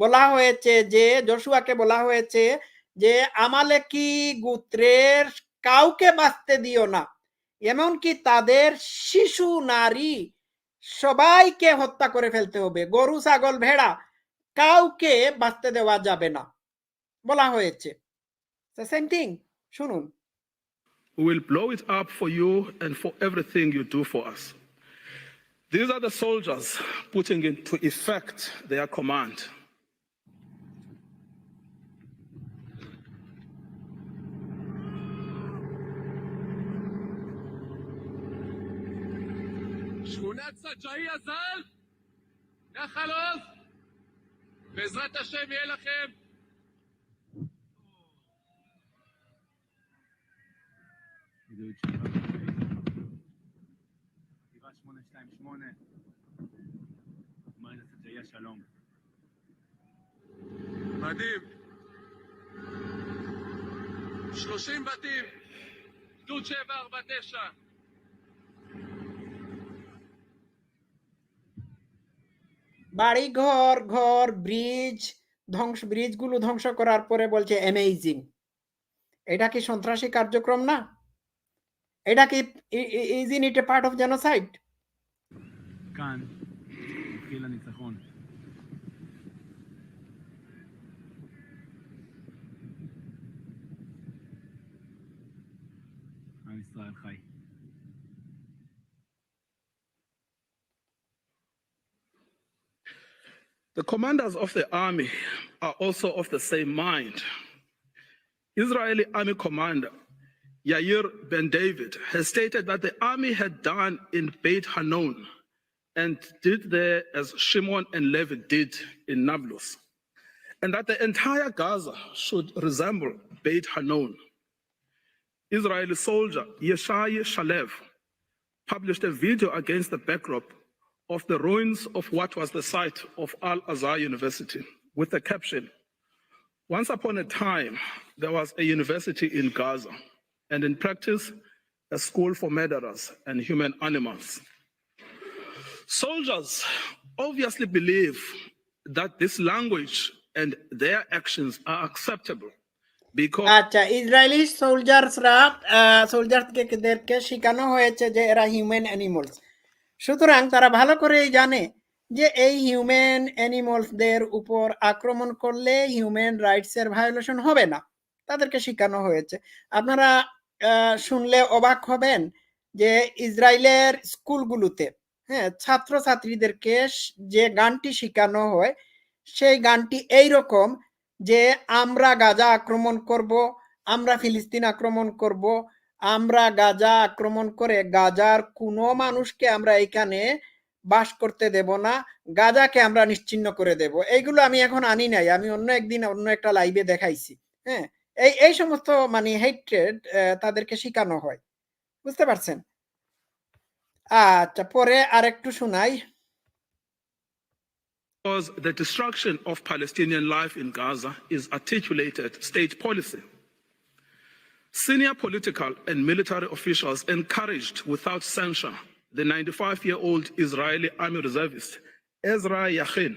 বলা হয়েছে যে যশোয়াকে বলা হয়েছে যে আমালেকি গোত্রের কাউকে বাঁচতে দিও না, এমনকি তাদের শিশু নারী সবাইকে হত্যা করে ফেলতে হবে, গরু ছাগল ভেড়া কাউকে বাঁচতে দেওয়া যাবে না বলা হয়েছে। সেম থিং, শুনুন। We will blow it up for you and for everything you do for us. These are the soldiers putting into effect their command. שכונת סג'אעיה ז"ל, נחל עוז, בעזרת השם יהיה לכם. חטיבה 828, מרינה סג'אעיה שלום. מדהים. 30 בתים, גדוד 749. বাড়ি ঘর ব্রিজগুলো ধ্বংস করার পরে বলছে অ্যামেজিং। এটা কি সন্ত্রাসী কার্যক্রম না? এটা কি is it a part of genocide? כאן התחיל הניצחון. עם ישראל חי. The commanders of the army are also of the same mind. Israeli army commander Yair Ben David has stated that the army had done in Beit Hanon and did there as Shimon and Levi did in Nablus, and that the entire Gaza should resemble Beit Hanon. Israeli soldier Yeshai Shalev published a video against the backdrop of the ruins of what was the site of Al-Azhar University with the caption, "Once upon a time, there was a university in Gaza, and in practice, a school for murderers and human animals." Soldiers obviously believe that this language and their actions are acceptable because আচ্ছা, Israeli সোলজারদেরকে শেখানো হয়েছে যে এরা human animals. সুতরাং তারা ভালো করেই জানে যে এই হিউম্যান অ্যানিমালসদের উপর আক্রমণ করলে হিউম্যান রাইটসের ভায়োলেশন হবে না, তাদেরকে শেখানো হয়েছে। আপনারা শুনলে অবাক হবেন যে ইসরায়েলের স্কুলগুলোতে, হ্যাঁ, ছাত্রছাত্রীদেরকে যে গানটি শেখানো হয় সেই গানটি এইরকম যে আমরা গাজা আক্রমণ করব, আমরা ফিলিস্তিন আক্রমণ করব, আমরা গাজা আক্রমণ করে গাজার কোনো মানুষকে আমরা এখানে বাস করতে দেব না, গাজাকে আমরা নিশ্চিহ্ন করে দেব। এইগুলো আমি এখন আনি নাই, আমি অন্য একদিন অন্য একটা লাইভে দেখাইছি। হ্যাঁ, এই সমস্ত মানে হেট্রেড তাদেরকে শেখানো হয়, বুঝতে পারছেন? আচ্ছা, পরে আরেকটু শোনাই। Because the destruction of Palestinian life in Gaza is articulated state policy. Senior political and military officials encouraged without censure the 95-year-old Israeli army reservist Ezra Yachin,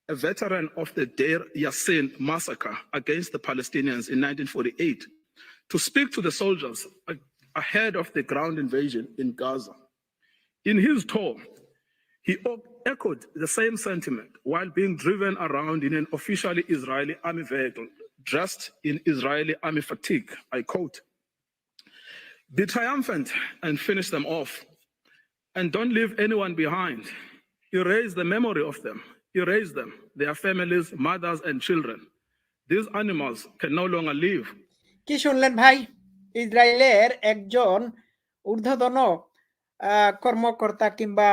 a veteran of the Deir Yassin massacre against the Palestinians in 1948, to speak to the soldiers ahead of the ground invasion in Gaza. In his tour, he echoed the same sentiment while being driven around in an officially Israeli army vehicle, dressed in Israeli army fatigue. I quote, "Be triumphant and finish them off, and don't leave anyone behind. Erase the memory of them. Erase them, their families, mothers, and children. These animals can no longer live." কি শুনলেন ভাই? ইসরায়েলের একজন ঊর্ধ্বতন কর্মকর্তা কিংবা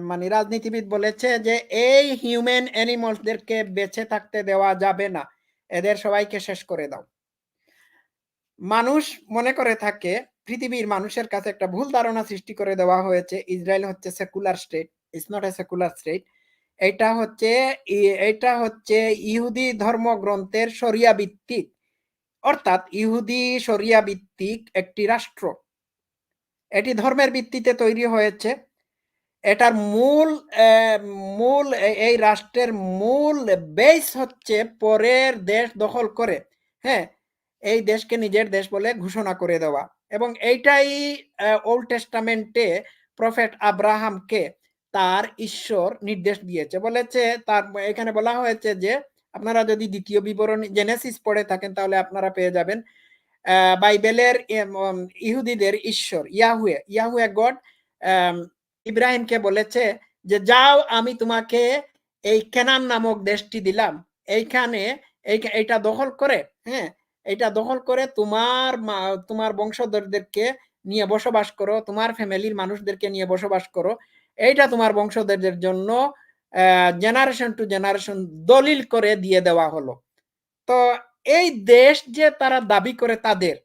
মানে রাজনীতিবিদ বলেছে যে এই হিউম্যান অ্যানিমালসদেরকে বেঁচে থাকতে দেওয়া যাবে না, এদের সবাইকে শেষ করে দাও। মানুষ মনে করে থাকে, পৃথিবীর মানুষের কাছে একটা ভুল ধারণা সৃষ্টি করে দেওয়া হয়েছে ইসরায়েল হচ্ছে secular state. It's not a secular state. এটা হচ্ছে ইহুদি ধর্মগ্রন্থের শরিয়া ভিত্তিক, অর্থাৎ ইহুদি শরিয়া ভিত্তিক একটি রাষ্ট্র। এটি ধর্মের ভিত্তিতে তৈরি হয়েছে। এটার মূল এই রাষ্ট্রের মূল বেস হচ্ছে পরের দেশ দখল করে, হ্যাঁ, এই দেশকে নিজের দেশ বলে ঘোষণা করে দেওয়া। এবং এইটাই ওল্ড টেস্টামেন্টে প্রফেট আব্রাহামকে তার ঈশ্বর নির্দেশ দিয়েছে। বলেছে, তার এখানে বলা হয়েছে যে আপনারা যদি দ্বিতীয় বিবরণী জেনেসিস পড়ে থাকেন তাহলে আপনারা পেয়ে যাবেন বাইবেলের ইহুদিদের ঈশ্বর ইয়াহুয়ে গড ইব্রাহিমকে বলেছে যে যাও, আমি তোমাকে এই কেনান নামক দেশটি দিলাম, এইখানে এইটা দখল করে, হ্যাঁ, এটা দখল করে তোমার বংশধরদেরকে নিয়ে বসবাস করো, তোমার ফ্যামিলির মানুষদেরকে নিয়ে বসবাস করো, এইটা তোমার বংশধরদের জন্য জেনারেশন টু জেনারেশন দলিল করে দিয়ে দেওয়া হলো। তো এই দেশ যে তারা দাবি করে, তাদের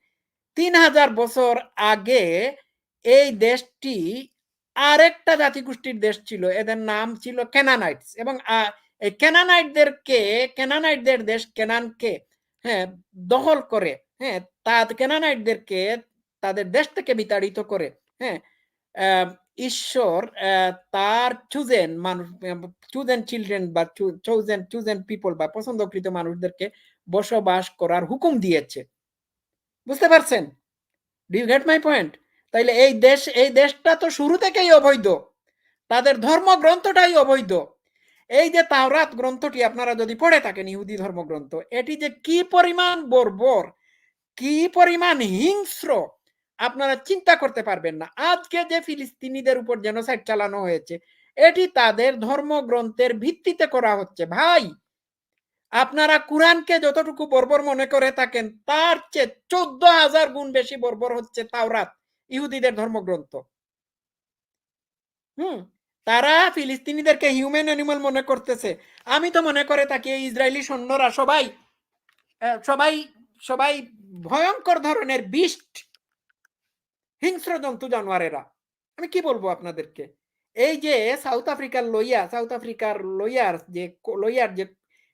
3000 বছর আগে এই দেশটি আরেকটা জাতিগোষ্ঠীর দেশ ছিল, এদের নাম ছিল কেনানাইটস। এবং এই কেনানাইটদের দেশ কেনানকে, হ্যাঁ, দখল করে, হ্যাঁ, কেনানাইটদেরকে তাদের দেশ থেকে বিতাড়িত করে, হ্যাঁ, ঈশ্বর তার চুজেন মানুষ, চুজেন চিলড্রেন বা চুজেন পিপল বা পছন্দকৃত মানুষদেরকে বসবাস করার হুকুম দিয়েছে। বুঝতে পারছেন? Do you get my point? তাইলে এই দেশটা তো শুরু থেকেই অবৈধ, তাদের ধর্মগ্রন্থটাই অবৈধ। এই যে তাওরাত গ্রন্থটি আপনারা যদি পড়ে থাকেন, ইহুদি ধর্মগ্রন্থ, এটি যে কি পরিমাণ বর্বর, কি পরিমাণ হিংস্র, আপনারা চিন্তা করতে পারবেন না। আজকে যে ফিলিস্তিনিদের উপর জেনোসাইড চালানো হয়েছে, এটি তাদের ধর্মগ্রন্থের ভিত্তিতে করা হচ্ছে। ভাই, আপনারা কুরআনকে যতটুকু বর্বর মনে করে থাকেন, তার চেয়ে 14,000 গুণ বেশি বর্বর হচ্ছে তাওরাত, ইহুদিদের ধর্মগ্রন্থ। তারা ফিলিস্তিনিদেরকে হিউম্যান অ্যানিমাল মনে করতেছে। আমি তো মনে করে থাকি এই ইসরায়েলি সৈন্যরা সবাই ভয়ঙ্কর ধরনের বিস্ট, হিংস্র জন্তু জানোয়ারেরা। আমি কি বলবো আপনাদেরকে? এই যে সাউথ আফ্রিকার লয়ার যে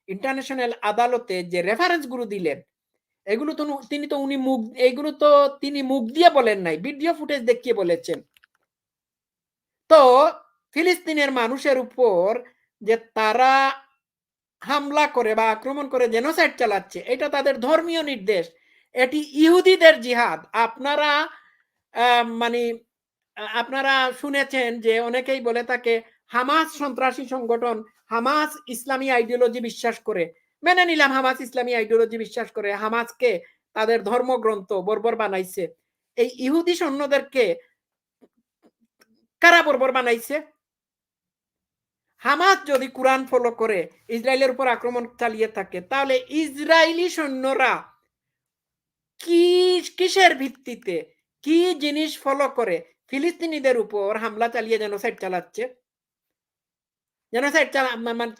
ইন্টারন্যাশনাল আদালতে যে রেফারেন্স গুলো দিলেন, এগুলো তো তিনি মুখ দিয়ে বলেন নাই, ভিডিও ফুটেজ দেখিয়ে বলেছেন। তো ফিলিস্তিনের মানুষের উপর যে তারা হামলা করে বা আক্রমণ করে জেনোসাইড চালাচ্ছে, এটা তাদের ধর্মীয় নির্দেশ, এটি ইহুদিদের জিহাদ। আপনারা শুনেছেন যে অনেকেই বলে থাকে হামাস সন্ত্রাসী সংগঠন, হামাস ইসলামী আইডিওলজি বিশ্বাস করে। মেনে নিলাম হামাস ইসলামী আইডিওলজি বিশ্বাস করে, হামাসকে তাদের ধর্মগ্রন্থ বর্বর বানাইছে। এই ইহুদি সৈন্যদেরকে কারা বর্বর বানাইছে? হামাস যদি কুরআন ফলো করে ইসরায়েলের উপর আক্রমণ চালিয়ে থাকে, তাহলে ইসরায়েলি সৈন্যরা কিসের ভিত্তিতে, কি জিনিস ফলো করে ফিলিস্তিনিদের উপর হামলা চালিয়ে জেনোসাইড চালাচ্ছে?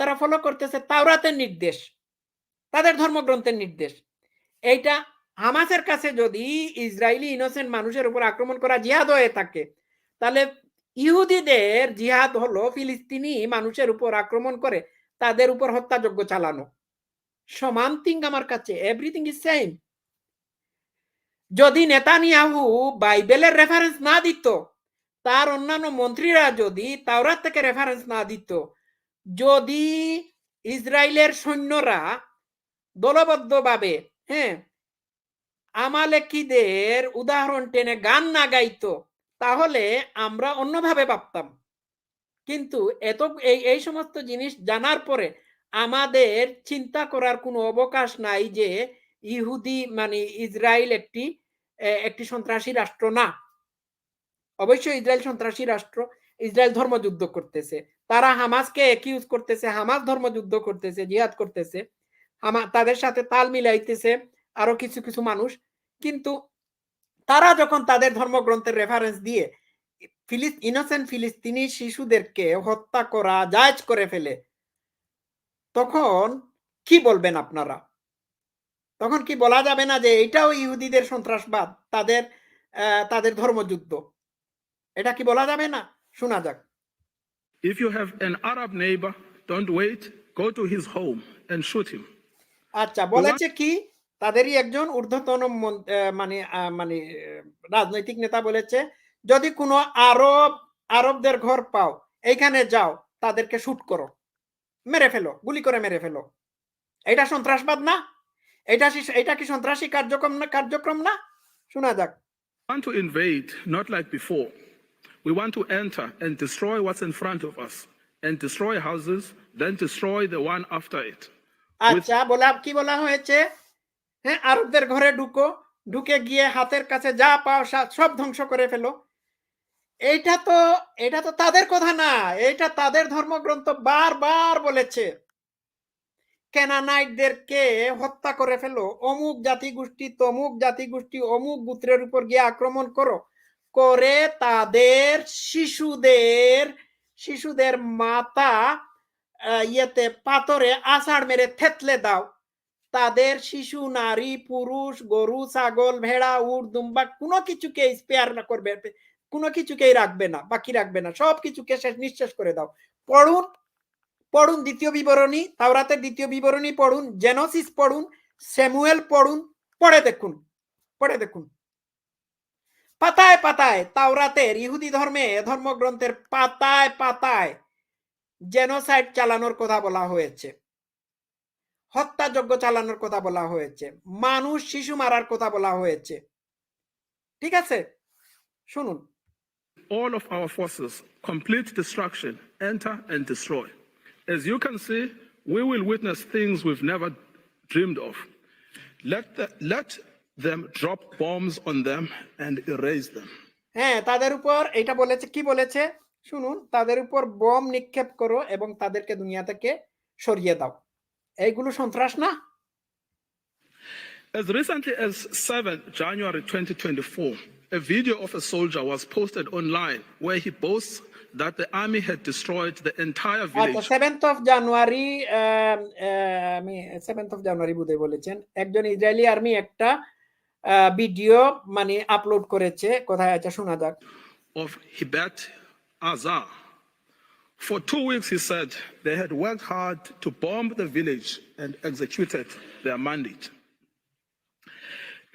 তারা ফলো করতেছে তাওরাতের নির্দেশ, তাদের ধর্মগ্রন্থের নির্দেশ। এইটা হামাসের কাছে যদি ইসরায়েলি ইনোসেন্ট মানুষের উপর আক্রমণ করা জিহাদ হয়ে থাকে, তাহলে ইহুদিদের জিহাদ হলো ফিলিস্তিনি মানুষের উপর আক্রমণ করে তাদের উপর হত্যাযজ্ঞ চালানো। সমান থিং আমার কাছে, এভরিথিং ইজ সেম। যদি নেতানিয়াহু বাইবেলের রেফারেন্স না দিত, তার অন্যান্য মন্ত্রীরা যদি তাওরাত থেকে রেফারেন্স না দিত, যদি ইসরায়েলের সৈন্যরা দলবদ্ধভাবে হ্যাঁ আমালেকিদের উদাহরণ টেনে গান না গাইতো, তাহলে আমরা অন্যভাবে ভাবতাম। কিন্তু এই সমস্ত জিনিস জানার পরে আমাদের চিন্তা করার কোনো অবকাশ নাই যে ইহুদি মানে ইসরায়েল একটি সন্ত্রাসী রাষ্ট্র না। অবশ্যই ইসরায়েল সন্ত্রাসী রাষ্ট্র। ইসরায়েল ধর্মযুদ্ধ করতেছে, তারা হামাসকে অ্যাকিউজ করতেছে, হামাস ধর্মযুদ্ধ করতেছে, জিহাদ করতেছে, তাদের সাথে তাল মিলাইতেছে আরো কিছু কিছু মানুষ। কিন্তু তারা যখন তাদের ধর্মগ্রন্থের রেফারেন্স দিয়ে ইনোসেন্ট ফিলিস্তিনি শিশুদেরকে হত্যা করা জায়েজ করে ফেলে, তখন কি বলবেন আপনারা? তখন কি বলা যাবে না যে এটাও ইহুদিদের সন্ত্রাসবাদ, তাদের ধর্মযুদ্ধ? এটা কি বলা যাবে না? শোনা যাক। If you have an Arab neighbor, don't wait, go to his home and shoot him. আচ্ছা, বলেছে কি তাদেরই একজন ঊর্ধ্বতন মানে মানে রাজনৈতিক নেতা বলেছে, যদি কোনো আরবদের ঘর পাও, এইখানে যাও, তাদেরকে শুট করো, মেরে ফেলো, গুলি করে মেরে ফেলো। এটা সন্ত্রাসবাদ না? এটা কি সন্ত্রাসী কার্যক্রম না? শোনা যাক। We want to invade, not like before. We want to enter and destroy what's in front of us, and destroy houses, then destroy the one after it. আচ্ছা, কি বলা হয়েছে? হ্যাঁ, আরবদের ঘরে ঢুকে গিয়ে হাতের কাছে যা পাও সব ধ্বংস করে ফেলো। এটা তো তাদের কথা না, এটা তাদের ধর্মগ্রন্থ বারবার বলেছে কেনানাইটদেরকে হত্যা করে ফেলো, অমুক জাতিগোষ্ঠী তমুক জাতিগোষ্ঠী অমুক গোত্রের উপর গিয়ে আক্রমণ করে তাদের শিশুদের মাথা পাথরে আষাঢ় মেরে থেতলে দাও, তাদের শিশু, নারী, পুরুষ, গরু, ছাগল, ভেড়া, উট, দুম্বা কোনো কিছুকে স্পেয়ার না করবে, কোনো কিছুকেই রাখবে না, বাকি রাখবে না, সব কিছুকে নিঃশেষ করে দাও। পড়ুন দ্বিতীয় বিবরণী, তাওরাতের দ্বিতীয় বিবরণী পড়ুন, জেনোসিস পড়ুন, স্যামুয়েল পড়ুন, পড়ে দেখুন পাতায় পাতায় তাওরাতের ইহুদি ধর্মগ্রন্থের পাতায় পাতায় জেনোসাইড চালানোর কথা বলা হয়েছে, হত্যাযজ্ঞ চালানোর কথা বলা হয়েছে, মানুষ শিশু মারার কথা বলা হয়েছে। ঠিক আছে, শুনুন। All of our forces, complete destruction, enter and destroy. As you can see, we will witness things we've never dreamed of. Let them drop bombs on them and erase them. হ্যাঁ, তাদের উপর এটা বলেছে, কি বলেছে শুনুন, তাদের উপর বম নিক্ষেপ করো এবং তাদেরকে দুনিয়া থেকে সরিয়ে দাও। এইগুলো সন্ত্রাস না? As recently as 7 January 2024, a video of a soldier was posted online where he boasts that the army had destroyed the entire village. 7th of January, আমি 7th of January বোধহয় বলেছেন, একজন ইসরায়েলি আর্মি একটা video মানে upload করেছে, কোথায় আছে শোনা যাক। Of Hibat Azar. For 2 weeks, he said, they had worked hard to bomb the village and executed their mandate.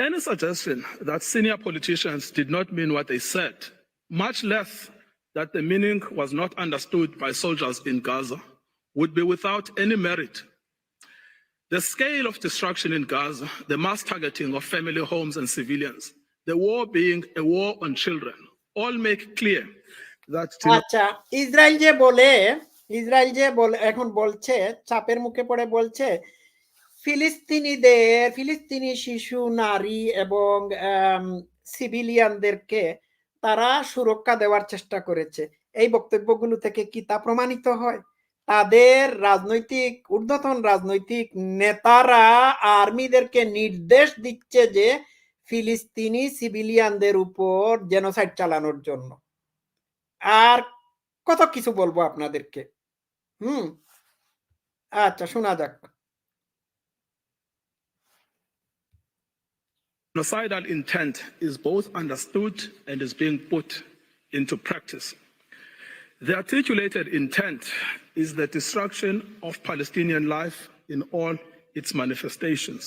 Any suggestion that senior politicians did not mean what they said, much less that the meaning was not understood by soldiers in Gaza, would be without any merit. The scale of destruction in Gaza, the mass targeting of family homes and civilians, the war being a war on children, all make clear that... আচ্ছা, Israel যে এখন বলছে, চাপের মুখে পড়ে বলছে ফিলিস্তিনি শিশু, নারী এবং সিভিলিয়ানদেরকে তারা সুরক্ষা দেওয়ার চেষ্টা করেছে। এই বক্তব্যগুলো থেকে কি তা প্রমাণিত হয়? তাদের ঊর্ধ্বতন রাজনৈতিক নেতারা আর্মিদেরকে নির্দেশ দিচ্ছে যে ফিলিস্তিনি সিভিলিয়ানদের উপর জেনোসাইড চালানোর জন্য। আর কত কিছু বলবো আপনাদেরকে। আচ্ছা, শোনা যাক। Genocidal intent is both understood and is being put into practice. The articulated intent is the destruction of Palestinian life in all its manifestations.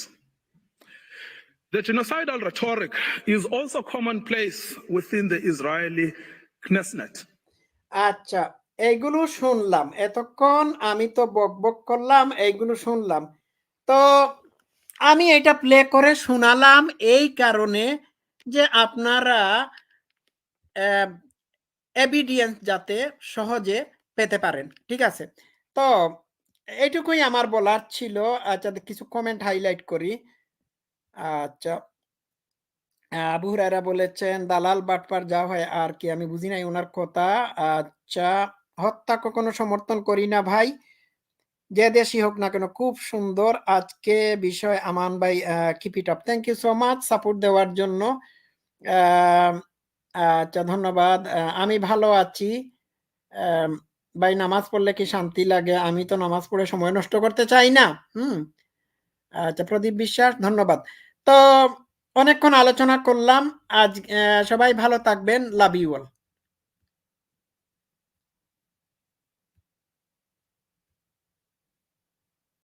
The genocidal rhetoric is also commonplace within the Israeli Knesset. আচ্ছা, এইগুলো শুনলাম। এতক্ষণ আমি তো বকবক করলাম, এইগুলো শুনলাম। তো আমি এটা প্লে করে শোনালাম এই কারণে যে আপনারা এভিডেন্স যাতে সহজে পেতে পারেন। ঠিক আছে? তো এইটুকুই আমার বলার ছিল। আচ্ছা, কিছু কমেন্ট হাইলাইট করি। আচ্ছা, আবু হুরায়রা বলেছেন, দালাল বাটপার যা হয় আর কি, আমি বুঝি নাই ওনার কথা। আচ্ছা, হত্যা কখনো সমর্থন করি না ভাই, যে দেশই হোক না কেন। খুব সুন্দর আজকে বিষয় আমান ভাই, keep it up. Thank you so much support দেওয়ার জন্য। আচ্ছা, ধন্যবাদ। আমি ভালো আছি ভাই। নামাজ পড়লে কি শান্তি লাগে? আমি তো নামাজ পড়ে সময় নষ্ট করতে চাই না। আচ্ছা, প্রদীপ বিশ্বাস, ধন্যবাদ। তো অনেকক্ষণ আলোচনা করলাম আজ। সবাই ভালো থাকবেন। Love you all.